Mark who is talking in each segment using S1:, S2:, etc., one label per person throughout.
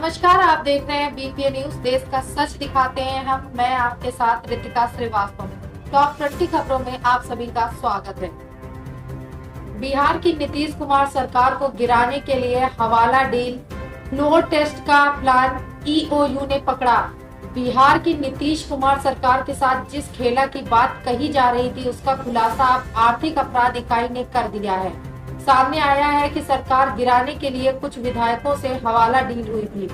S1: नमस्कार, आप देख रहे हैं बीपीए न्यूज। देश का सच दिखाते हैं हम। मैं आपके साथ रितिका श्रीवास्तव। टॉप 20 खबरों में आप सभी का स्वागत है। बिहार की नीतीश कुमार सरकार को गिराने के लिए हवाला डील, फ्लोर टेस्ट का प्लान ईओयू ने पकड़ा। बिहार की नीतीश कुमार सरकार के साथ जिस खेला की बात कही जा रही थी, उसका खुलासा अब आर्थिक अपराध इकाई ने कर दिया है। सामने आया है कि सरकार गिराने के लिए कुछ विधायकों से हवाला डील हुई थी।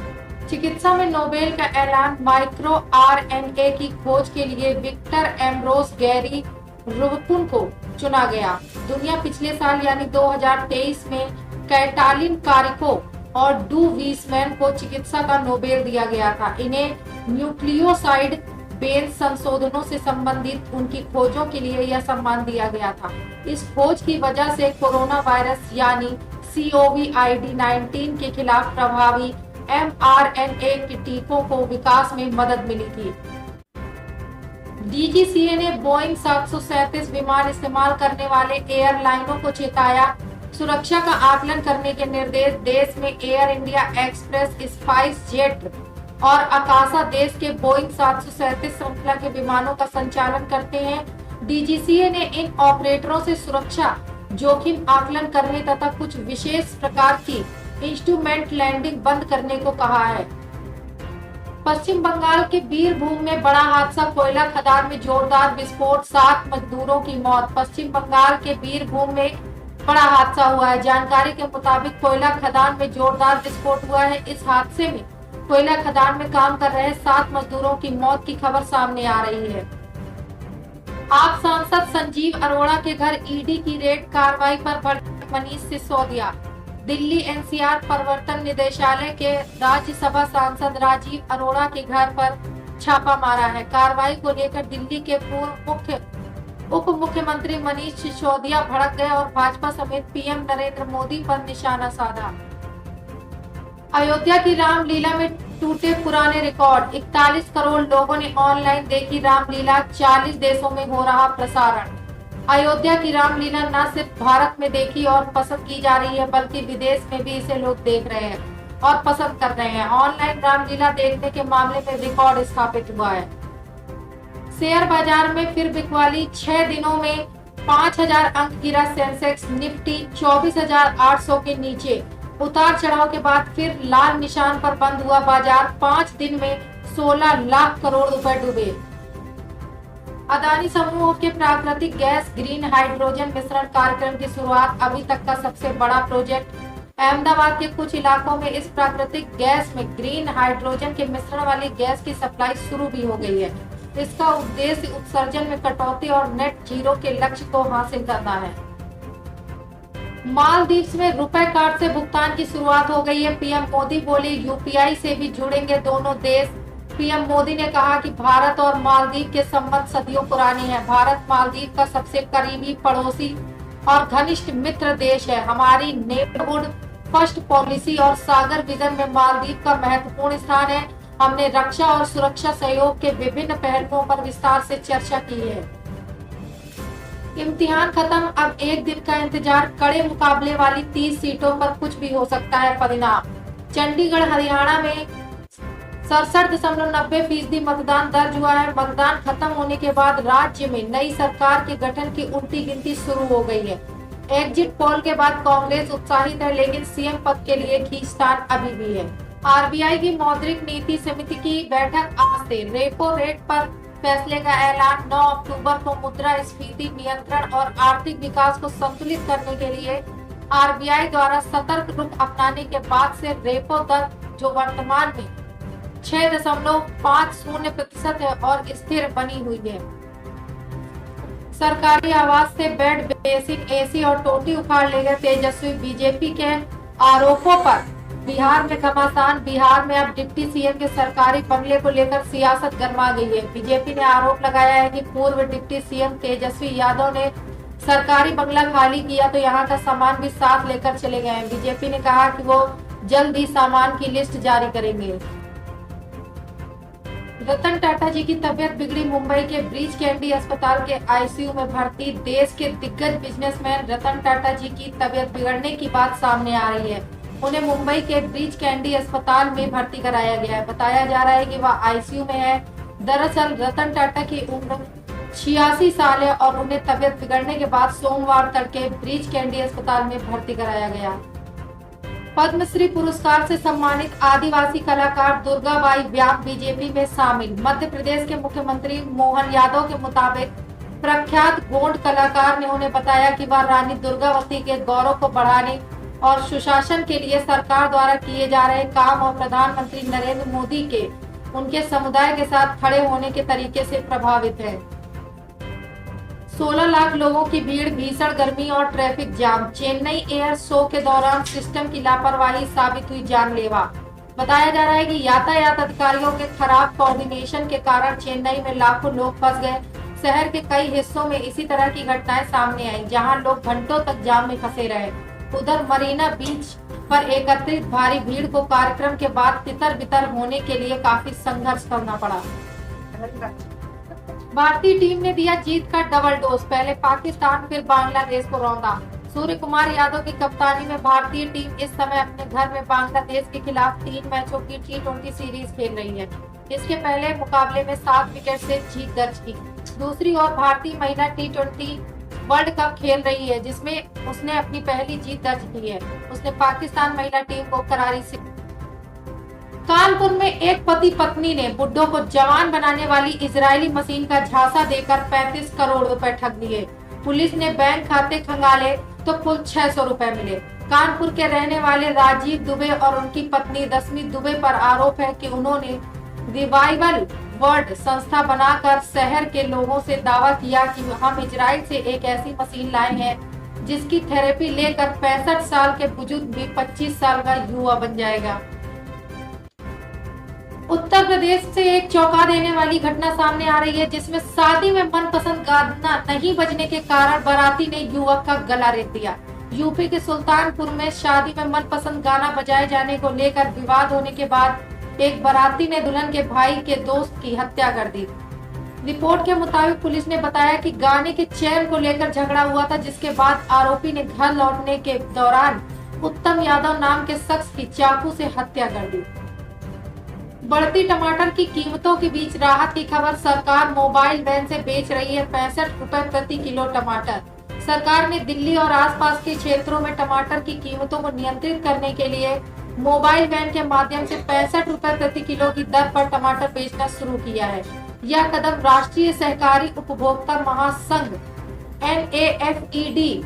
S1: चिकित्सा में नोबेल का ऐलान, माइक्रो आरएनए की खोज के लिए विक्टर एम्ब्रोस गैरी रुकुन को चुना गया। दुनिया पिछले साल यानी 2023 में कैटालिन कारिको और डू वीसमैन को चिकित्सा का नोबेल दिया गया था। इन्हें न्यूक्लियोसाइड बेन संशोधनों से संबंधित उनकी खोजों के लिए यह सम्मान दिया गया था। इस खोज की वजह से कोरोना वायरस यानी COVID-19 के खिलाफ प्रभावी mRNA के टीकों को विकास में मदद मिली थी। DGCA ने बोइंग 737 विमान इस्तेमाल करने वाले एयरलाइनों को चेताया। सुरक्षा का आकलन करने के निर्देश। देश में air India express, spice jet और आकाशा देश के बोइंग 737 श्रृंखला के विमानों का संचालन करते हैं। DGCA ने इन ऑपरेटरों से सुरक्षा जोखिम आकलन करने तथा कुछ विशेष प्रकार की इंस्ट्रूमेंट लैंडिंग बंद करने को कहा है। पश्चिम बंगाल के बीरभूम में बड़ा हादसा, कोयला खदान में जोरदार विस्फोट, 7 मजदूरों की मौत। पश्चिम बंगाल के बीरभूम में बड़ा हादसा हुआ है। जानकारी के मुताबिक कोयला खदान में जोरदार विस्फोट हुआ है। इस हादसे में कोयला खदान में काम कर रहे 7 मजदूरों की मौत की खबर सामने आ रही है। आप सांसद संजीव अरोड़ा के घर ईडी की रेड कार्रवाई पर भड़के मनीष सिसोदिया। दिल्ली एनसीआर प्रवर्तन निदेशालय के राज्यसभा सांसद राजीव अरोड़ा के घर पर छापा मारा है। कार्रवाई को लेकर दिल्ली के पूर्व उप मुख्यमंत्री मनीष सिसोदिया भड़क गए और भाजपा समेत पीएम नरेंद्र मोदी पर निशाना साधा। अयोध्या की रामलीला में टूटे पुराने रिकॉर्ड। 41 करोड़ लोगों ने ऑनलाइन देखी रामलीला, 40 देशों में हो रहा प्रसारण। अयोध्या की रामलीला न सिर्फ भारत में देखी और पसंद की जा रही है, बल्कि विदेश में भी इसे लोग देख रहे हैं और पसंद कर रहे हैं। ऑनलाइन रामलीला देखने के मामले में रिकॉर्ड स्थापित हुआ है। शेयर बाजार में फिर बिकवाली, 6 दिनों में 5000 अंक गिरा सेंसेक्स। निफ्टी 24,800 के नीचे। उतार चढ़ाव के बाद फिर लाल निशान पर बंद हुआ बाजार। 5 दिन में 16 लाख करोड़ रुपए डूबे। अदानी समूह के प्राकृतिक गैस ग्रीन हाइड्रोजन मिश्रण कार्यक्रम की शुरुआत, अभी तक का सबसे बड़ा प्रोजेक्ट। अहमदाबाद के कुछ इलाकों में इस प्राकृतिक गैस में ग्रीन हाइड्रोजन के मिश्रण वाली गैस की सप्लाई शुरू भी हो गई है। इसका उद्देश्य उत्सर्जन में कटौती और नेट जीरो के लक्ष्य को हासिल करना है। मालदीव में रुपए कार्ड से भुगतान की शुरुआत हो गई है। पीएम मोदी बोले, यूपीआई से भी जुड़ेंगे दोनों देश। पीएम मोदी ने कहा कि भारत और मालदीव के संबंध सदियों पुराने हैं। भारत मालदीव का सबसे करीबी पड़ोसी और घनिष्ठ मित्र देश है। हमारी नेबरहुड फर्स्ट पॉलिसी और सागर विजन में मालदीव का महत्वपूर्ण स्थान है। हमने रक्षा और सुरक्षा सहयोग के विभिन्न पहलुओं पर विस्तार से चर्चा की है। इम्तिहान खत्म, अब एक दिन का इंतजार। कड़े मुकाबले वाली 30 सीटों पर कुछ भी हो सकता है परिणाम। चंडीगढ़ हरियाणा में 67.90% मतदान दर्ज हुआ है। मतदान खत्म होने के बाद राज्य में नई सरकार के गठन की उल्टी गिनती शुरू हो गई है। एग्जिट पोल के बाद कांग्रेस उत्साहित है, लेकिन सीएम पद के लिए खींचतान अभी भी है। आरबीआई की मौद्रिक नीति समिति की बैठक आज से। रेपो रेट पर फैसले का ऐलान। 9 अक्टूबर को मुद्रास्फीति नियंत्रण और आर्थिक विकास को संतुलित करने के लिए आरबीआई द्वारा सतर्क रुख अपनाने के बाद से रेपो दर, जो वर्तमान में 6.50% है और स्थिर बनी हुई है। सरकारी आवास से बेड, बेसिक, एसी और टोटी उखाड़ ले गए तेजस्वी। बीजेपी के आरोपों पर बिहार में घमासान। बिहार में अब डिप्टी सीएम के सरकारी बंगले को लेकर सियासत गर्मा गई है। बीजेपी ने आरोप लगाया है कि पूर्व डिप्टी सीएम तेजस्वी यादव ने सरकारी बंगला खाली किया तो यहां का सामान भी साथ लेकर चले गए हैं। बीजेपी ने कहा कि वो जल्द ही सामान की लिस्ट जारी करेंगे। रतन टाटा जी की तबीयत बिगड़ी, मुंबई के ब्रीच कैंडी अस्पताल के आईसीयू में भर्ती। देश के दिग्गज बिजनेसमैन रतन टाटा जी की तबीयत बिगड़ने की बात सामने आ रही है। उन्हें मुंबई के ब्रीच कैंडी अस्पताल में भर्ती कराया गया है। बताया जा रहा है कि वह आईसीयू में है। दरअसल रतन टाटा की उम्र 86 साल है और उन्हें तबियत बिगड़ने के बाद सोमवार तड़के ब्रीच कैंडी अस्पताल में भर्ती कराया गया। पद्मश्री पुरस्कार से सम्मानित आदिवासी कलाकार दुर्गाबाई व्यास बीजेपी में शामिल। मध्य प्रदेश के मुख्यमंत्री मोहन यादव के मुताबिक प्रख्यात गोंड कलाकार ने उन्हें बताया कि वह रानी दुर्गावती के गौरव को बढ़ाने और सुशासन के लिए सरकार द्वारा किए जा रहे काम और प्रधानमंत्री नरेंद्र मोदी के उनके समुदाय के साथ खड़े होने के तरीके से प्रभावित है। 16 लाख लोगों की भीड़, भीषण गर्मी और traffic jam. Chennai air show के दौरान सिस्टम की लापरवाही साबित हुई जानलेवा। बताया जा रहा है कि यातायात अधिकारियों के खराब कोऑर्डिनेशन के कारण चेन्नई में लाखों लोग फंस गए। शहर के कई हिस्सों में इसी तरह की घटनाएं सामने आई, जहां लोग घंटों तक जाम में फंसे रहे। उधर मरीना बीच पर एकत्रित भारी भीड़ को कार्यक्रम के बाद तितर बितर होने के लिए काफी संघर्ष करना पड़ा। भारतीय टीम ने दिया जीत का डबल डोज, पहले पाकिस्तान फिर बांग्लादेश को रौंदा। सूर्य कुमार यादव की कप्तानी में भारतीय टीम इस समय अपने घर में बांग्लादेश के खिलाफ 3 मैचों की T20 सीरीज खेल रही है। इसके पहले मुकाबले में 7 विकेट से जीत दर्ज की। दूसरी ओर भारतीय महिला T20 वर्ल्ड कप खेल रही है, जिसमें उसने अपनी पहली जीत दर्ज की है। उसने पाकिस्तान महिला टीम को करारी से। कानपुर में एक पति पत्नी ने बुड्ढों को जवान बनाने वाली इजरायली मशीन का झांसा देकर 35 करोड़ रुपए ठग लिए। पुलिस ने बैंक खाते खंगाले तो कुल 600 रुपए मिले। कानपुर के रहने वाले राजीव दुबे और उनकी पत्नी दशमी दुबे पर आरोप है कि उन्होंने रिवाइवल वर्ल्ड संस्था बनाकर शहर के लोगों से दावा किया कि हम इजराइल से एक ऐसी मशीन लाए हैं जिसकी थेरेपी लेकर 65 साल के बुजुर्ग भी 25 साल का युवा बन जाएगा। उत्तर प्रदेश से एक चौंका देने वाली घटना सामने आ रही है, जिसमें शादी में मनपसंद गाना नहीं बजने के कारण बाराती ने युवक का गला रेत दिया। यूपी के सुल्तानपुर में शादी में मनपसंद गाना बजाए जाने को लेकर विवाद होने के बाद एक बाराती ने दुल्हन के भाई के दोस्त की हत्या कर दी। रिपोर्ट के मुताबिक पुलिस ने बताया कि गाने के चयन को लेकर झगड़ा हुआ था, जिसके बाद आरोपी ने घर लौटने के दौरान उत्तम यादव नाम के शख्स की चाकू से हत्या कर दी। बढ़ती टमाटर की कीमतों के बीच राहत की खबर। सरकार मोबाइल वैन से बेच रही है 65 रुपए प्रति किलो टमाटर। सरकार ने दिल्ली और आसपास के क्षेत्रों में टमाटर की कीमतों को नियंत्रित करने के लिए मोबाइल वैन के माध्यम से 65 रुपए प्रति किलो की दर पर टमाटर बेचना शुरू किया है। यह कदम राष्ट्रीय सहकारी उपभोक्ता महासंघ NAFED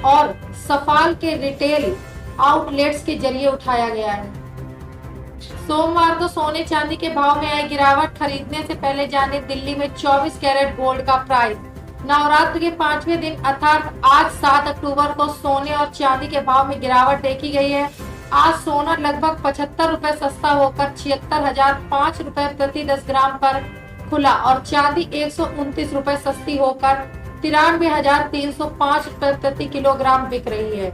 S1: और सफाल के रिटेल आउटलेट्स के जरिए उठाया गया है। सोमवार को सोने चांदी के भाव में आई गिरावट। खरीदने से पहले जाने दिल्ली में 24 कैरेट गोल्ड का प्राइस। नवरात्र के 5वें दिन अर्थात आज 7 अक्टूबर को सोने और चांदी के भाव में गिरावट देखी गई है। आज सोना लगभग 75 रुपए सस्ता होकर 76,005 रुपए प्रति 10 ग्राम पर खुला और चांदी 129 रुपए सस्ती होकर 93,305 रुपए प्रति किलोग्राम बिक रही है।